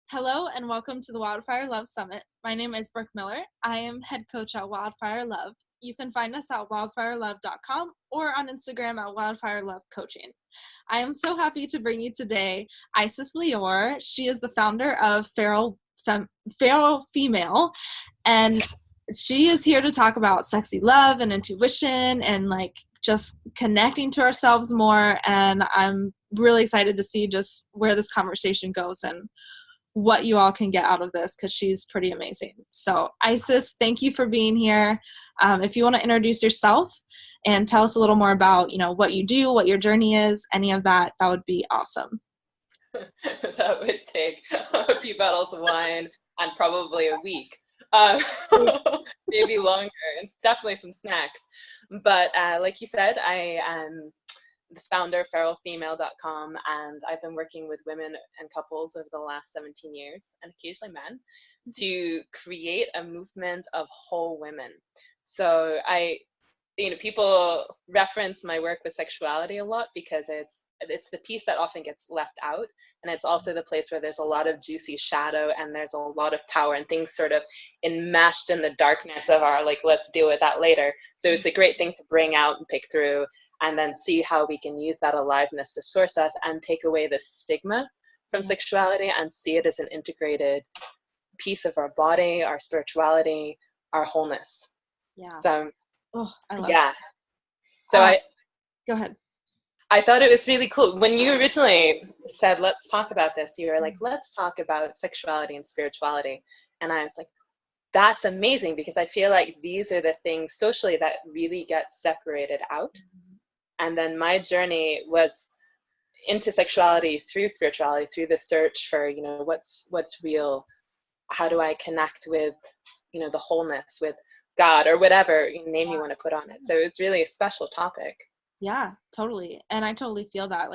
Hello and welcome to the Wildfire Love Summit. My name is Brooke Miller. I am head coach at Wildfire Love. You can find us at wildfirelove.com or on Instagram at Wildfire Love Coaching. I am so happy to bring you today Isis Leeor. She is the founder of Feral Female, and she is here to talk about sexy love and intuition and just connecting to ourselves more. And I'm really excited to see just where this conversation goes and what you all can get out of this, because she's pretty amazing. So Isis, thank you for being here. If you want to introduce yourself and tell us a little more about, what you do, what your journey is, any of that, that would be awesome. That would take a few bottles of wine and probably a week, maybe longer, and definitely some snacks. But like you said, I am the founder of feralfemale.com, and I've been working with women and couples over the last 17 years, and occasionally men, to create a movement of whole women. So people reference my work with sexuality a lot because it's the piece that often gets left out, and it's also the place where there's a lot of juicy shadow and there's a lot of power and things sort of enmeshed in the darkness of our let's deal with that later. So it's a great thing to bring out and pick through, and then see how we can use that aliveness to source us and take away the stigma from sexuality and see it as an integrated piece of our body, our spirituality, our wholeness. So I love yeah. So go ahead. I thought it was really cool. When you originally said, let's talk about this, you were like, let's talk about sexuality and spirituality. And I was like, that's amazing, because I feel like these are the things socially that really get separated out. And then my journey was into sexuality through spirituality, through the search for, what's real? How do I connect with, the wholeness, with God, or whatever name you want to put on it. So it's really a special topic. Yeah, totally. And I totally feel that.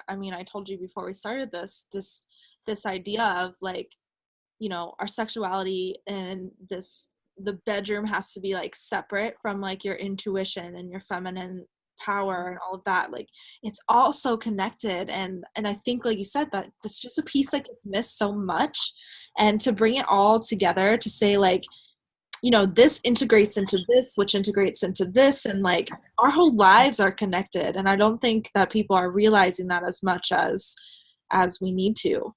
I told you before we started this idea of our sexuality and the bedroom has to be separate from your intuition and your feminine power and all of that. It's all so connected, and I think, like you said, that it's just a piece that gets missed so much, and to bring it all together to say this integrates into this, which integrates into this, and our whole lives are connected. And I don't think that people are realizing that as much as we need to.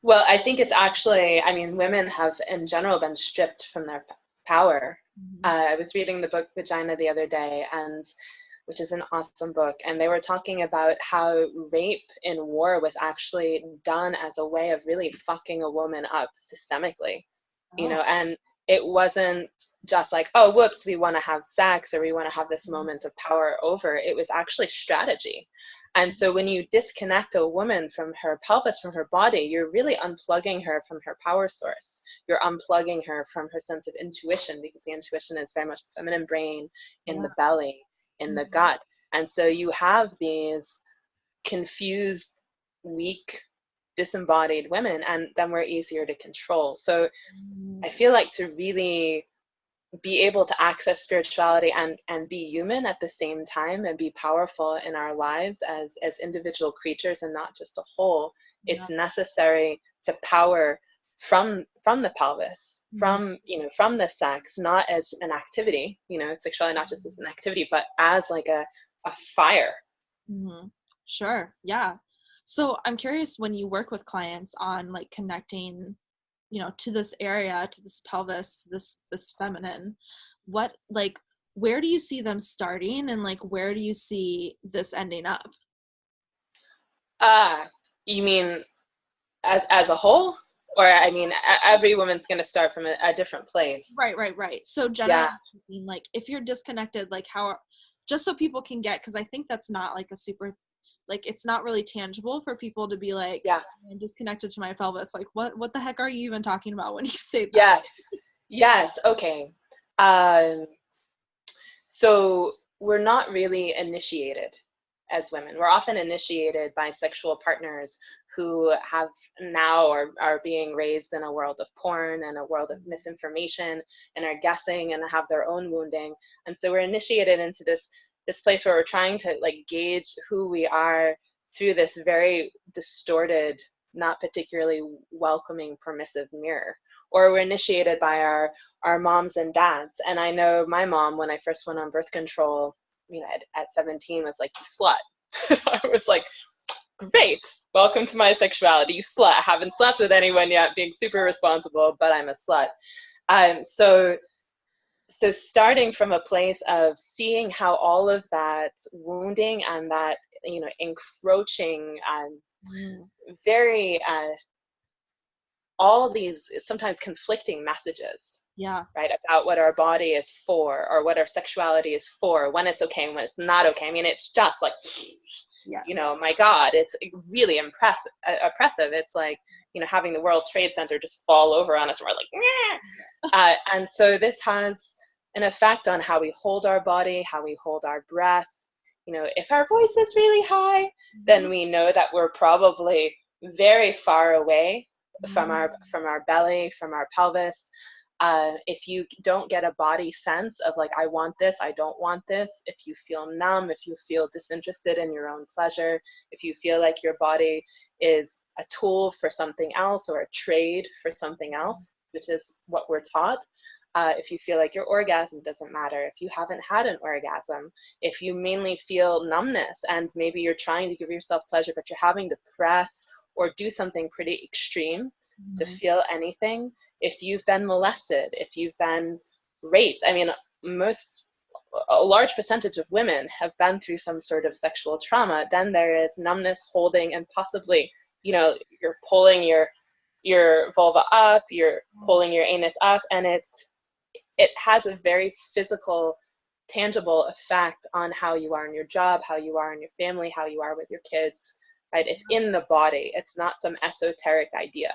Well, I think it's actually, women have in general been stripped from their power. I was reading the book Vagina the other day, which is an awesome book, and they were talking about how rape in war was actually done as a way of really fucking a woman up systemically. And it wasn't just like, oh, whoops, we want to have sex or we want to have this moment of power over. It was actually strategy. And so when you disconnect a woman from her pelvis, from her body, you're really unplugging her from her power source. You're unplugging her from her sense of intuition, because the intuition is very much the feminine brain in the belly, in the gut. And so you have these confused, weak, disembodied women, and then we're easier to control. So I feel like to really be able to access spirituality and be human at the same time, and be powerful in our lives as individual creatures and not just a whole, it's necessary to power from the pelvis, from the sex, not as an activity, sexuality not just as an activity, but as a fire. Sure. Yeah. So I'm curious, when you work with clients on connecting, to this area, to this pelvis, to this feminine, what, where do you see them starting, and where do you see this ending up? You mean as a whole? Or every woman's going to start from a different place. Right. So generally, if you're disconnected, how, just so people can get, because I think that's not a super, it's not really tangible for people to be I'm disconnected to my pelvis. What the heck are you even talking about when you say that? Yes. Okay. So we're not really initiated as women. We're often initiated by sexual partners who have now are being raised in a world of porn and a world of misinformation, and are guessing and have their own wounding. And so we're initiated into this place where we're trying to gauge who we are through this very distorted not particularly welcoming, permissive mirror. Or we're initiated by our moms and dads. And I know my mom, when I first went on birth control, at 17, was like, you slut. I was like, great, welcome to my sexuality, you slut. I haven't slept with anyone yet, being super responsible, but I'm a slut. So starting from a place of seeing how all of that wounding and that, encroaching, very, all these sometimes conflicting messages, right, about what our body is for, or what our sexuality is for, when it's okay and when it's not okay. I mean, it's just like, my God, it's really oppressive. It's like, having the World Trade Center just fall over on us, and we're like, and so this has an effect on how we hold our body, how we hold our breath. If our voice is really high, then we know that we're probably very far away from our belly, from our pelvis. If you don't get a body sense of like, I want this, I don't want this, if you feel numb, if you feel disinterested in your own pleasure, if you feel like your body is a tool for something else or a trade for something else, which is what we're taught, if you feel like your orgasm doesn't matter, if you haven't had an orgasm, if you mainly feel numbness and maybe you're trying to give yourself pleasure, but you're having to press or do something pretty extreme to feel anything, if you've been molested, if you've been raped, I mean, a large percentage of women have been through some sort of sexual trauma, then there is numbness, holding, and possibly, you're pulling your vulva up, you're pulling your anus up, and it has a very physical, tangible effect on how you are in your job, how you are in your family, how you are with your kids, right? It's in the body. It's not some esoteric idea.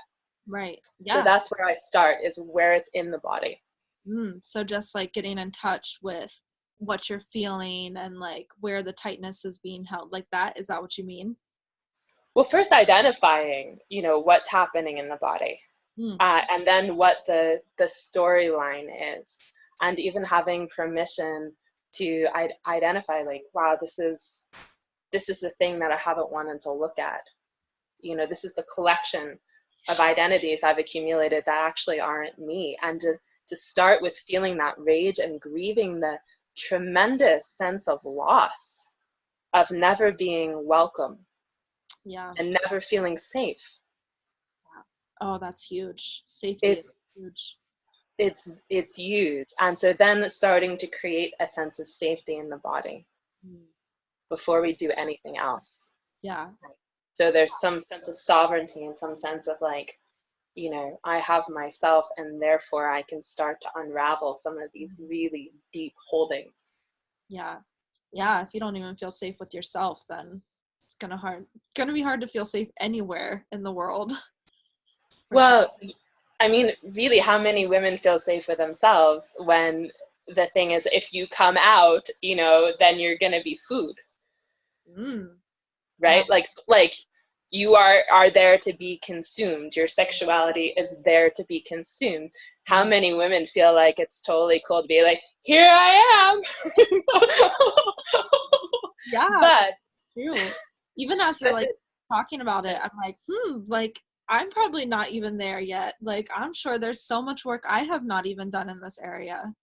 Right. Yeah. So that's where I start, is where it's in the body. So just like getting in touch with what you're feeling and like where the tightness is being held, like that. Is that what you mean? Well, first identifying, what's happening in the body, and then what the storyline is, and even having permission to identify, like, wow, this is the thing that I haven't wanted to look at. This is the collection of identities I've accumulated that actually aren't me. And to start with feeling that rage and grieving the tremendous sense of loss of never being welcome. And never feeling safe. Oh, that's huge. Safety is huge. It's huge. And so then starting to create a sense of safety in the body before we do anything else. Yeah. So there's some sense of sovereignty and some sense of like, I have myself, and therefore I can start to unravel some of these really deep holdings. Yeah. If you don't even feel safe with yourself, then it's gonna be hard to feel safe anywhere in the world. Well, sure. I mean, really, how many women feel safe with themselves when the thing is, if you come out, then you're gonna be food. Right? Yeah. Like you are there to be consumed. Your sexuality is there to be consumed. How many women feel like it's totally cool to be like, here I am? Yeah, but true. Even as you're like talking about it, I'm like, like I'm probably not even there yet. Like, I'm sure there's so much work I have not even done in this area.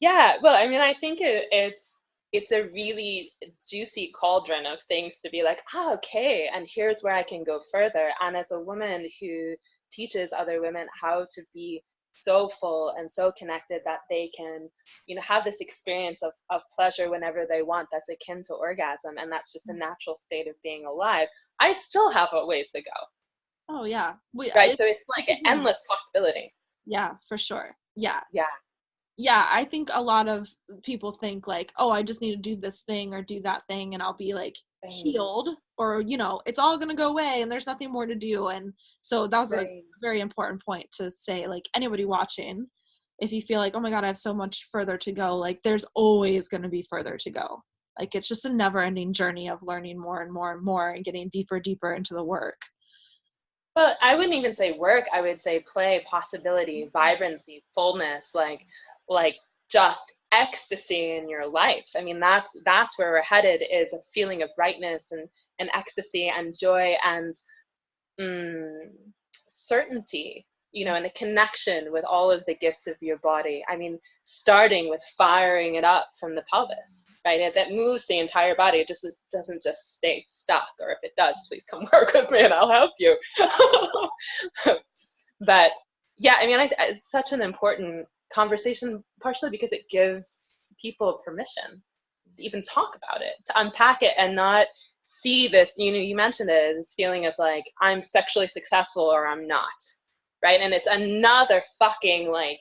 Yeah, well, I mean, I think it's a really juicy cauldron of things to be like, okay, and here's where I can go further. And as a woman who teaches other women how to be so full and so connected that they can, have this experience of pleasure whenever they want, that's akin to orgasm, and that's just a natural state of being alive, I still have a ways to go. Oh, yeah. Right, so it's like an endless possibility. Yeah, for sure. Yeah. Yeah, I think a lot of people think like, oh, I just need to do this thing or do that thing and I'll be like healed, or, it's all going to go away and there's nothing more to do. And so that was a very important point to say, like, anybody watching, if you feel like, oh my God, I have so much further to go, like there's always going to be further to go. Like, it's just a never ending journey of learning more and more and more and getting deeper into the work. Well, I wouldn't even say work. I would say play, possibility, vibrancy, fullness, like just ecstasy in your life. I mean, that's where we're headed, is a feeling of rightness and ecstasy and joy and certainty, and a connection with all of the gifts of your body. I mean, starting with firing it up from the pelvis, right? That moves the entire body. It doesn't just stay stuck, or if it does, please come work with me and I'll help you. But yeah, I mean, it's such an important conversation, partially because it gives people permission to even talk about it, to unpack it, and not see this, you mentioned it, this feeling of like, I'm sexually successful or I'm not, right? And it's another fucking like,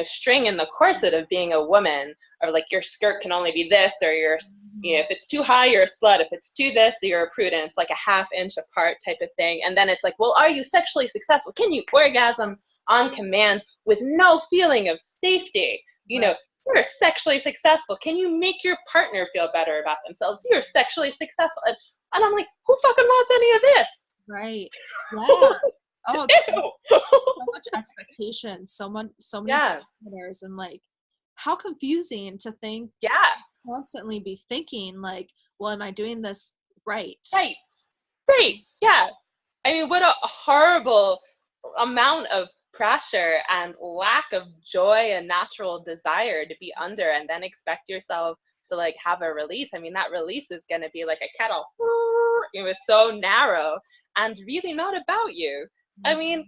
string in the corset of being a woman, or like your skirt can only be this, or if it's too high, you're a slut. If it's too this, you're a prude. And it's like a half-inch apart type of thing. And then it's like, well, are you sexually successful? Can you orgasm on command with no feeling of safety? Right. You're sexually successful. Can you make your partner feel better about themselves? You're sexually successful. And I'm like, who fucking wants any of this? Right. Yeah. Oh, it's so much expectation, so many parameters, and like, how confusing to think, Yeah. to constantly be thinking like, well, am I doing this right? Right. Yeah. I mean, what a horrible amount of pressure and lack of joy and natural desire to be under, and then expect yourself to like have a release. I mean, that release is going to be like a kettle. It was so narrow and really not about you. I mean,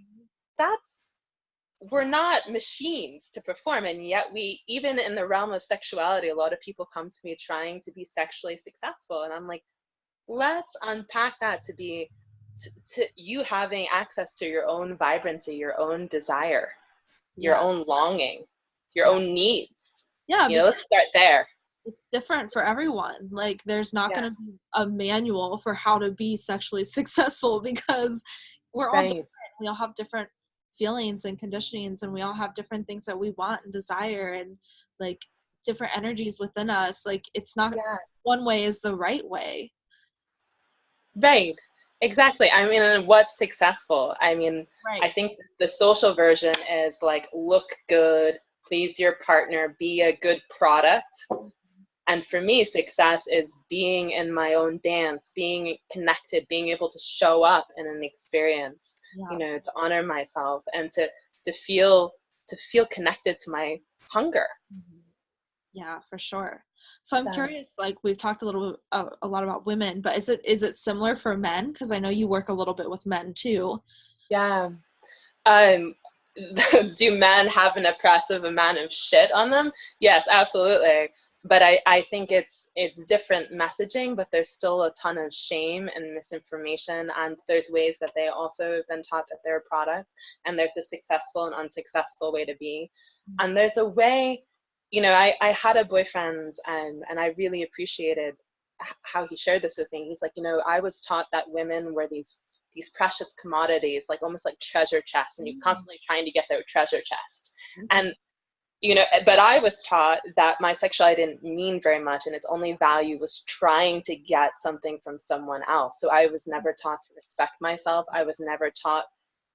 we're not machines to perform, and yet even in the realm of sexuality, a lot of people come to me trying to be sexually successful, and I'm like, let's unpack that to be to you having access to your own vibrancy, your own desire, your own longing, your own needs. Yeah, Let's start there. it's different for everyone. Like, there's not going to be a manual for how to be sexually successful, because we're all different. We all have different feelings and conditionings, and we all have different things that we want and desire, and like different energies within us. Like, it's not one way is the right way. Right. Exactly. I mean, what's successful? I mean, I think the social version is like, look good, please your partner, be a good product. And for me, success is being in my own dance, being connected, being able to show up in an experience, to honor myself, and to feel connected to my hunger. Yeah, for sure. So I'm curious, like, we've talked a lot about women, but is it similar for men? Because I know you work a little bit with men too. Yeah. Do men have an oppressive amount of shit on them? Yes, absolutely. But I think it's different messaging, but there's still a ton of shame and misinformation, and there's ways that they also have been taught that they're a product, and there's a successful and unsuccessful way to be. And there's a way, I had a boyfriend, and I really appreciated how he shared this with me. He's like, I was taught that women were these precious commodities, like almost like treasure chests, and you're constantly trying to get their treasure chest. And but I was taught that my sexuality didn't mean very much, and its only value was trying to get something from someone else. So I was never taught to respect myself. I was never taught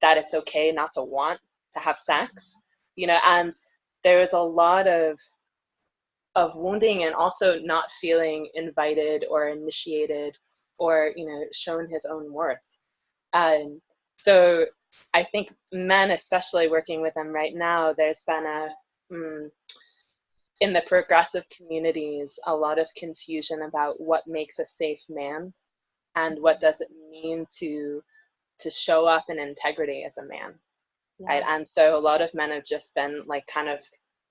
that it's okay not to want to have sex, and there was a lot of wounding, and also not feeling invited or initiated or shown his own worth. So I think men, especially working with them right now, there's been in the progressive communities, a lot of confusion about what makes a safe man, and what does it mean to show up in integrity as a man, right? And so a lot of men have just been like, kind of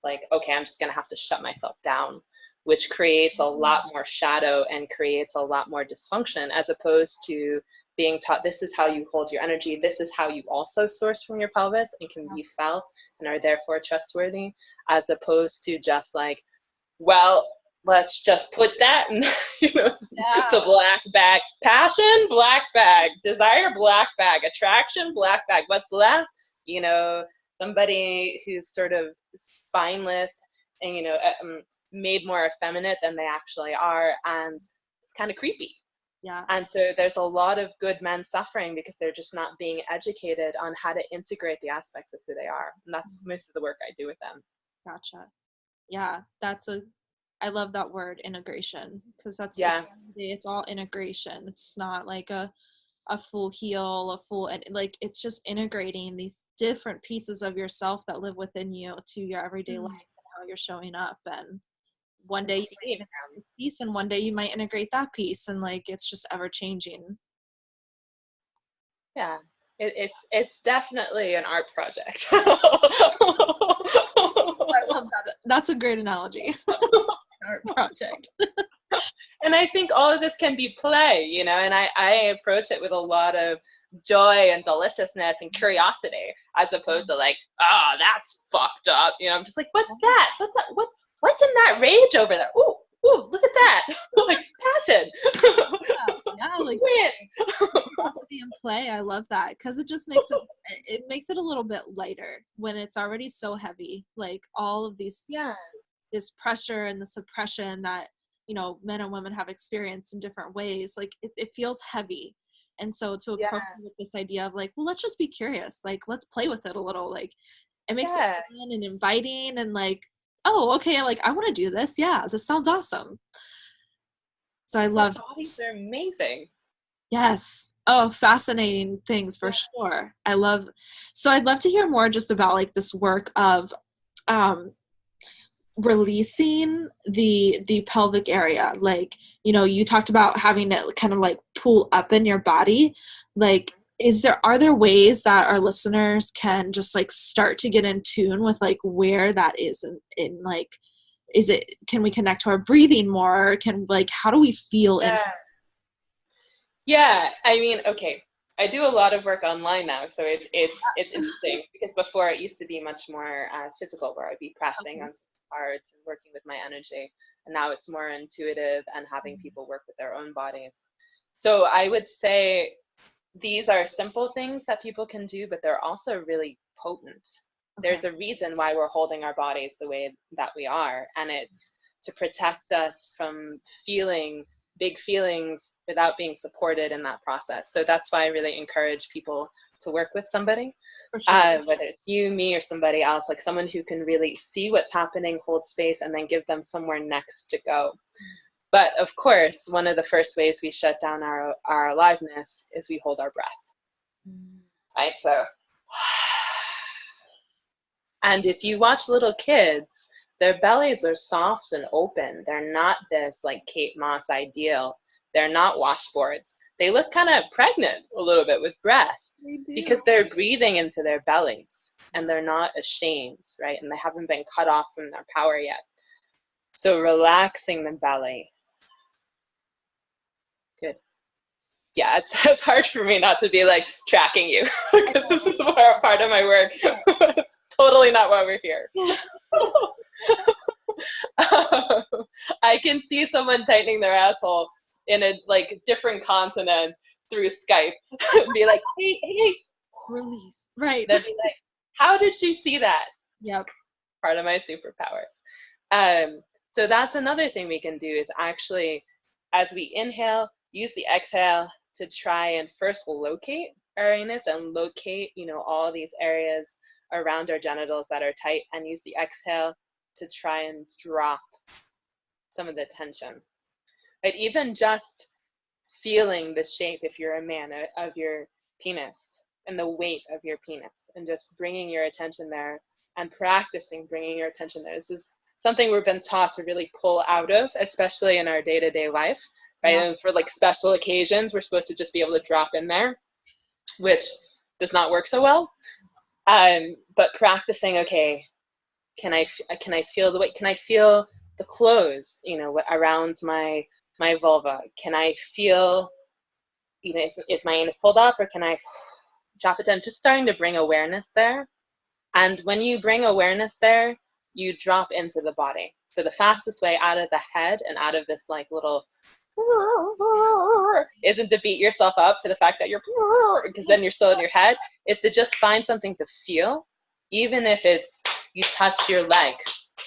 like, okay, I'm just gonna have to shut myself down, which creates a lot more shadow and creates a lot more dysfunction, as opposed to being taught, this is how you hold your energy, this is how you also source from your pelvis and can be felt and are therefore trustworthy, as opposed to just like, well, let's just put that in, the black bag. Passion, black bag. Desire, black bag. Attraction, black bag. What's left? Somebody who's sort of spineless and, made more effeminate than they actually are, and it's kind of creepy. Yeah. And so there's a lot of good men suffering because they're just not being educated on how to integrate the aspects of who they are. And that's most of the work I do with them. Gotcha. Yeah, I love that word, integration, because that's, it's all integration. It's not like a full heel, a full, and like it's just integrating these different pieces of yourself that live within you to your everyday life and how you're showing up. And one day you might integrate this piece and one day you might integrate that piece, and like it's just ever changing. Yeah, it's definitely an art project. I love that. That's a great analogy. Art project. And I think all of this can be play, you know, and I approach it with a lot of joy and deliciousness and curiosity, as opposed to like, oh, that's fucked up. You know, I'm just like, what's that? What's that? What's in that rage over there? Ooh, look at that. Like passion. Yeah, like win. curiosity and play. I love that because it just makes it a little bit lighter when it's already so heavy. Like all of these, this pressure and the suppression that, you know, men and women have experienced in different ways, like it feels heavy. And so to approach it with this idea of like, well, let's just be curious, like let's play with it a little, like it makes it fun and inviting and like, oh, okay, like I want to do this. Yeah, this sounds awesome. So I love bodies are amazing. Yes. Oh, fascinating things for sure. I'd love to hear more just about like this work of releasing the pelvic area. Like, you know, you talked about having it kind of like pull up in your body. Like, are there ways that our listeners can just like start to get in tune with like where that is in like, can we connect to our breathing more? How do we feel into Yeah, I mean, okay, I do a lot of work online now, so it's interesting because before it used to be much more physical, where I'd be pressing on parts and working with my energy, and now it's more intuitive and having people work with their own bodies. So I would say these are simple things that people can do, but they're also really potent. There's a reason why we're holding our bodies the way that we are, and it's to protect us from feeling big feelings without being supported in that process. So that's why I really encourage people to work with somebody, whether it's you, me, or somebody else, like someone who can really see what's happening, hold space, and then give them somewhere next to go. But of course, one of the first ways we shut down our aliveness is we hold our breath, right? So, and if you watch little kids, their bellies are soft and open. They're not this like Kate Moss ideal. They're not washboards. They look kind of pregnant a little bit with breath because they're breathing into their bellies and they're not ashamed, right? And they haven't been cut off from their power yet. So relaxing the belly. Good. Yeah, it's hard for me not to be like tracking you because this is more part of my work. It's totally not why we're here. I can see someone tightening their asshole in a like different continent through Skype and be like, hey, release. Right. They'd be like, how did you see that? Yep. Part of my superpowers. So that's another thing we can do is actually, as we inhale, use the exhale to try and first locate our anus and locate, you know, all these areas around our genitals that are tight, and use the exhale to try and drop some of the tension. But even just feeling the shape, if you're a man, of your penis and the weight of your penis, and just bringing your attention there and practicing bringing your attention there. This is something we've been taught to really pull out of, especially in our day-to-day life, right? And for like special occasions, we're supposed to just be able to drop in there, which does not work so well. But practicing, okay, can I feel the weight? Can I feel the clothes, you know, around my vulva? Can I feel, you know, is my anus pulled up, or can I drop it down? Just starting to bring awareness there. And when you bring awareness there, you drop into the body. So the fastest way out of the head and out of this like little isn't to beat yourself up for the fact that you're, because then you're still in your head, is to just find something to feel, even if it's you touch your leg,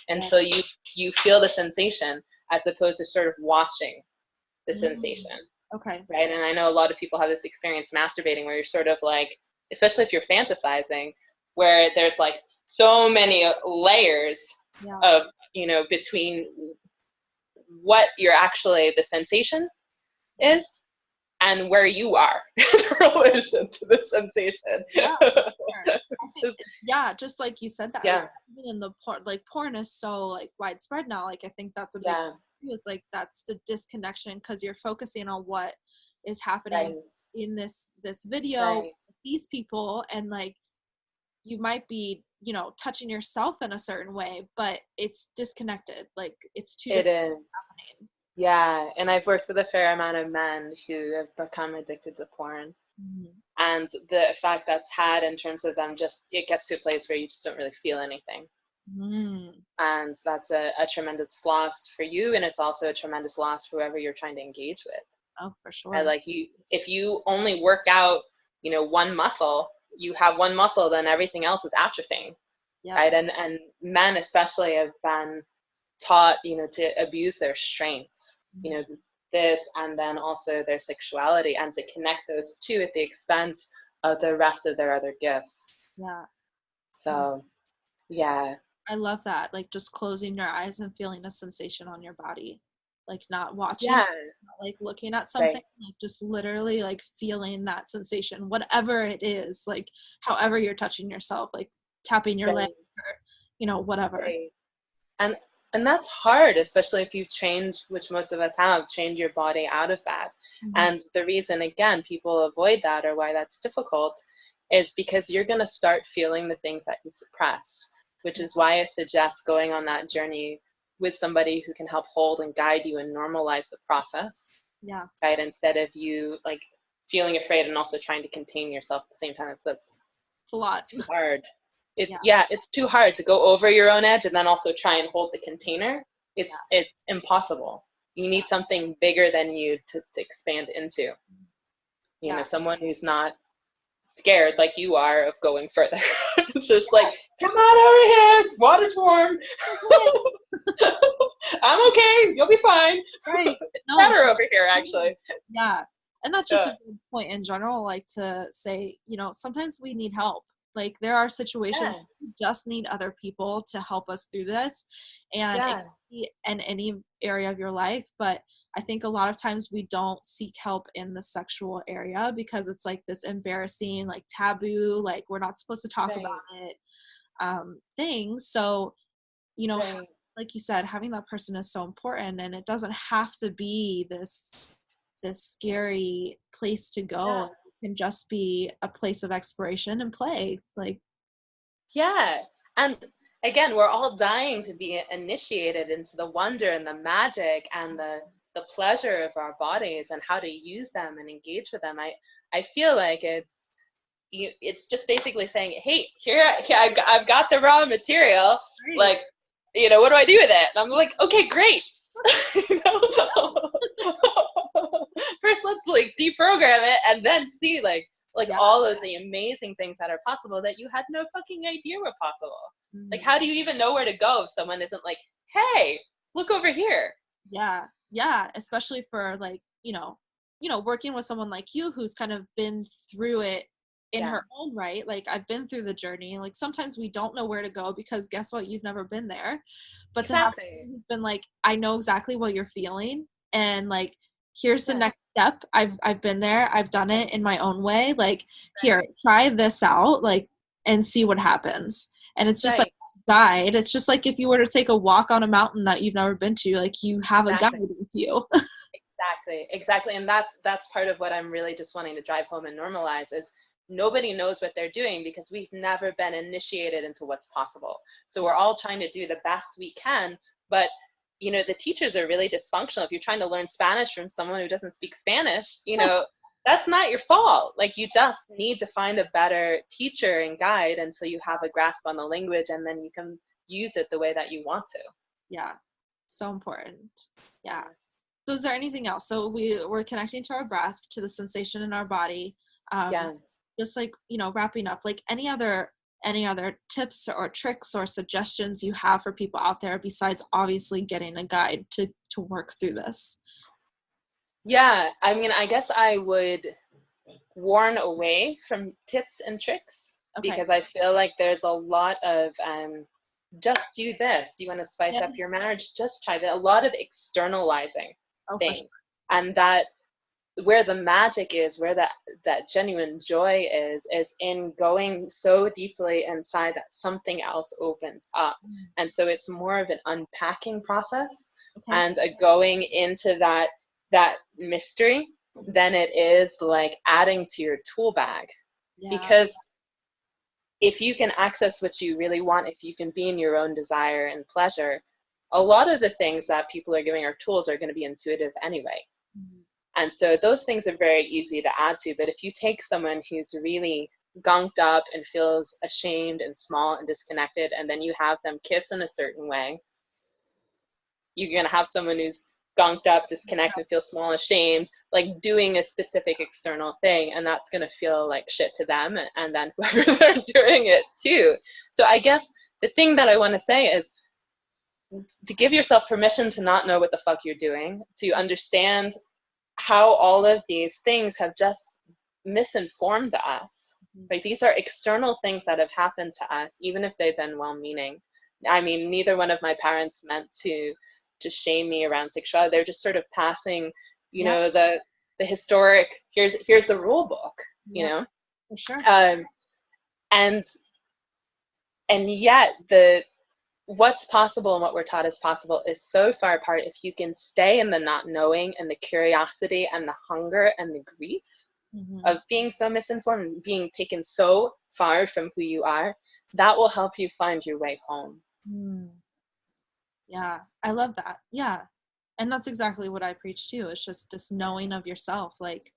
and so you feel the sensation as opposed to sort of watching the sensation. Okay. Right. And I know a lot of people have this experience masturbating where you're sort of like, especially if you're fantasizing, where there's like so many layers of, you know, between what you're actually, the sensation is, and where you are in relation to the sensation. Yeah, for sure. I think, Just, yeah, just like you said that, like yeah, even in the porn, like porn is so like widespread now. Like I think that's a big yeah, issue, is like that's the disconnection, because you're focusing on what is happening right, in this video right. with these people, and like you might be, you know, touching yourself in a certain way, but it's disconnected. Like it's two It different is. things happening. Yeah, and I've worked with a fair amount of men who have become addicted to porn. Mhm. And the effect that's had in terms of them, just it gets to a place where you just don't really feel anything. Mm. And that's a tremendous loss for you, and it's also a tremendous loss for whoever you're trying to engage with. Oh, for And sure. like you, if you only work out, you know, one muscle, you have one muscle, then everything else is atrophying, Yep. right? And men especially have been taught, you know, to abuse their strengths, you know, this, and then also their sexuality, and to connect those two at the expense of the rest of their other gifts. Yeah. So yeah, I love that. Like just closing your eyes and feeling a sensation on your body. Like not watching, yeah, not like looking at something, right, like just literally like feeling that sensation, whatever it is, like however you're touching yourself, like tapping your leg right, or, you know, whatever. right. and and that's hard, especially if you've changed, which most of us have, changed your body out of that. Mhm. And the reason, again, people avoid that, or why that's difficult, is because you're going to start feeling the things that you suppressed, which Yeah. is why I suggest going on that journey with somebody who can help hold and guide you and normalize the process, Yeah. right? Instead of you like feeling afraid and also trying to contain yourself at the same time. That's It's a lot. too hard. It's, Yeah. yeah, it's too hard to go over your own edge and then also try and hold the container. Yeah. It's impossible. You Yeah. need something bigger than you to expand into. You know, Yeah. someone who's not scared like you are of going further. Just like, come on over here, it's water's warm. I'm okay, you'll be fine. Right. It's No, better over here actually. yeah. And that's just Yeah. a good point in general, like to say, you know, sometimes we need help. Like there are situations Yeah. we just need other people to help us through this. And it Yeah. can be in any area of your life. But I think a lot of times we don't seek help in the sexual area because it's like this embarrassing, like taboo, like we're not supposed to talk about Right. it thing. So, you know, Right. like you said, having that person is so important, and it doesn't have to be this scary place to go. Yeah. It can just be a place of exploration and play. Like, Yeah. And again, we're all dying to be initiated into the wonder and the magic and the pleasure of our bodies and how to use them and engage with them. I feel like it's just basically saying, hey, here I've got the raw material. great. Like, you know, what do I do with it? And I'm like, okay, great. You know? First, let's like deprogram it and then see like Yeah. all of the amazing things that are possible that you had no fucking idea were possible. Like, Mhm. how do you even know where to go if someone isn't like, hey, look over here? Yeah. Yeah. Especially for like, working with someone like you who's kind of been through it in Yeah, her own right. Like I've been through the journey. Like sometimes we don't know where to go because guess what? You've never been there. But to have exactly. someone who's been like, I know exactly what you're feeling, and like here's the Yeah, next step. I've been there. I've done it in my own way. Like here, right, try this out, like, and see what happens. And it's just like right, guide. It's just like if you were to take a walk on a mountain that you've never been to, like you have a guide exactly. with you. Exactly. And that's part of what I'm really just wanting to drive home and normalize is nobody knows what they're doing because we've never been initiated into what's possible. So we're all trying to do the best we can, but you know, the teachers are really dysfunctional. If you're trying to learn Spanish from someone who doesn't speak Spanish, you know, that's not your fault. Like you just need to find a better teacher and guide until you have a grasp on the language and then you can use it the way that you want to. Yeah. So important. Yeah. Yeah. So is there anything else? So we're connecting to our breath, to the sensation in our body. Yeah. Just like, wrapping up, like any other tips or tricks or suggestions you have for people out there besides obviously getting a guide to work through this? Yeah, I mean, I guess I would warn away from tips and tricks Okay. because I feel like there's a lot of just do this. You want to spice Yeah. up your marriage? Just try that. A lot of externalizing Oh, for sure. things. And that where the magic is, where that genuine joy is in going so deeply inside that something else opens up. And so it's more of an unpacking process and a going into that mystery than it is like adding to your tool bag. Because if you can access what you really want, if you can be in your own desire and pleasure, a lot of the things that people are giving our tools are going to be intuitive anyway. And so those things are very easy to add to. But if you take someone who's really gunked up and feels ashamed and small and disconnected, and then you have them kiss in a certain way, you're going to have someone who's gunked up, disconnected, feels small, ashamed, like doing a specific external thing, and that's going to feel like shit to them, and then whoever they're doing it to. So I guess the thing that I want to say is to give yourself permission to not know what the fuck you're doing, to understand how all of these things have just misinformed us. Like, these are external things that have happened to us, even if they've been well-meaning. I mean, neither one of my parents meant to shame me around sexuality. They're just sort of passing, you know, the historic, here's the rule book, you know? For sure. And yet what's possible and what we're taught is possible is so far apart. If you can stay in the not knowing and the curiosity and the hunger and the grief of being so misinformed, being taken so far from who you are, that will help you find your way home. Yeah, I love that. Yeah. And that's exactly what I preach too. It's just this knowing of yourself. Like,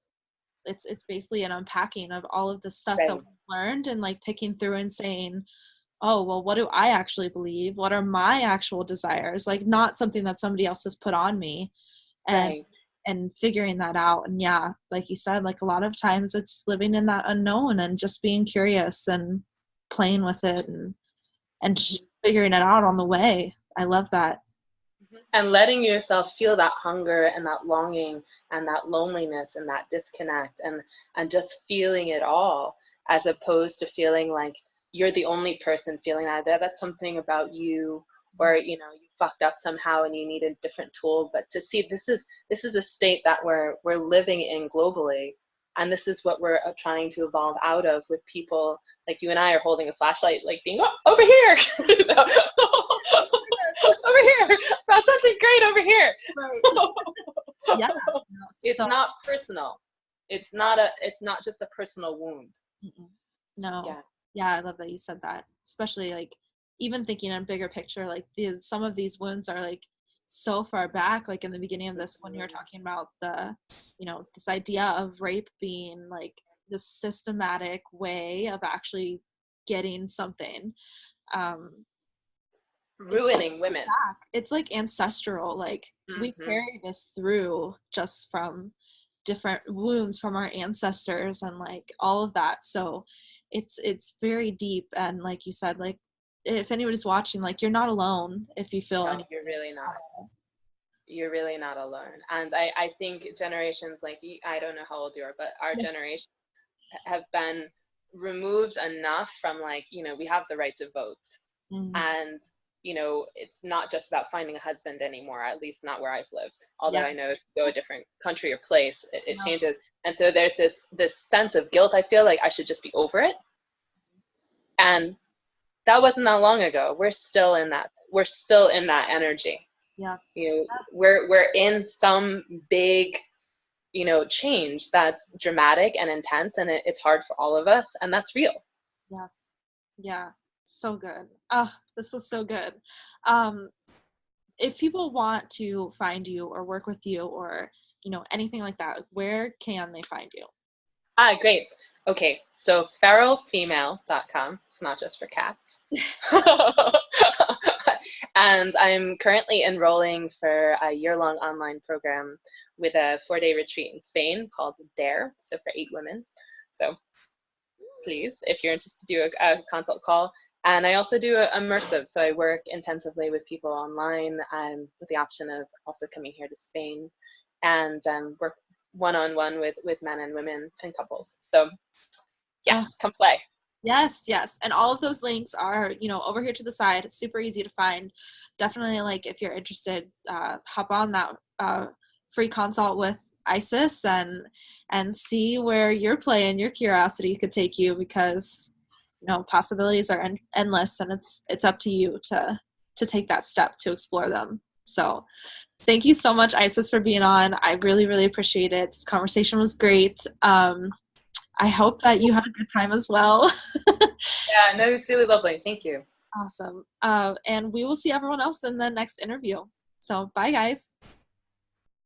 it's basically an unpacking of all of the stuff that we've learned, and like picking through and saying, oh, well, what do I actually believe? What are my actual desires? Like, not something that somebody else has put on me, and figuring that out. And yeah, like you said, like a lot of times it's living in that unknown and just being curious and playing with it and just figuring it out on the way. I love that. And letting yourself feel that hunger and that longing and that loneliness and that disconnect, and just feeling it all, as opposed to feeling like you're the only person feeling that's something about you, or you know, you fucked up somehow and you need a different tool. But to see this is a state that we're living in globally, and this is what we're trying to evolve out of, with people like you and I are holding a flashlight, like being over here. Over here, found something great over here. Yeah, it's not personal. It's not just a personal wound. No. Yeah, I love that you said that. Especially like even thinking in a bigger picture, like some of these wounds are like so far back, like in the beginning of this, when you were talking about the, you know, this idea of rape being like this systematic way of actually getting something, ruining women. It's like ancestral. Like we carry this through just from different wounds from our ancestors and like all of that. So it's very deep. And like you said, like if anybody's watching, like you're not alone if you feel anything. You're really not. You're really not alone. And I think generations like I don't know how old you are, but our generation have been removed enough from, like, you know, we have the right to vote. And you know, it's not just about finding a husband anymore, at least not where I've lived. Although I know if you go a different country or place, it changes. And so there's this sense of guilt. I feel like I should just be over it. And that wasn't that long ago. We're still in that energy. Yeah. You know, we're in some big, you know, change that's dramatic and intense, and it's hard for all of us, and that's real. Yeah. Yeah. So good. This was so good. If people want to find you or work with you or, you know, anything like that, where can they find you? Great. Okay, so feralfemale.com. It's not just for cats. And I'm currently enrolling for a year-long online program with a 4-day retreat in Spain called Dare, so for 8 women. So please, if you're interested, do a consult call. And I also do immersive, so I work intensively with people online, with the option of also coming here to Spain, and work one-on-one with men and women and couples. So yes, come play. Yes. And all of those links are, you know, over here to the side. It's super easy to find. Definitely, like, if you're interested, hop on that free consult with Isis and see where your play and your curiosity could take you, because possibilities are endless, and it's up to you to take that step to explore them. So thank you so much, Isis, for being on. I really, really appreciate it. This conversation was great. I hope that you had a good time as well. Yeah, no, it's really lovely. Thank you. Awesome. And we will see everyone else in the next interview. So bye, guys.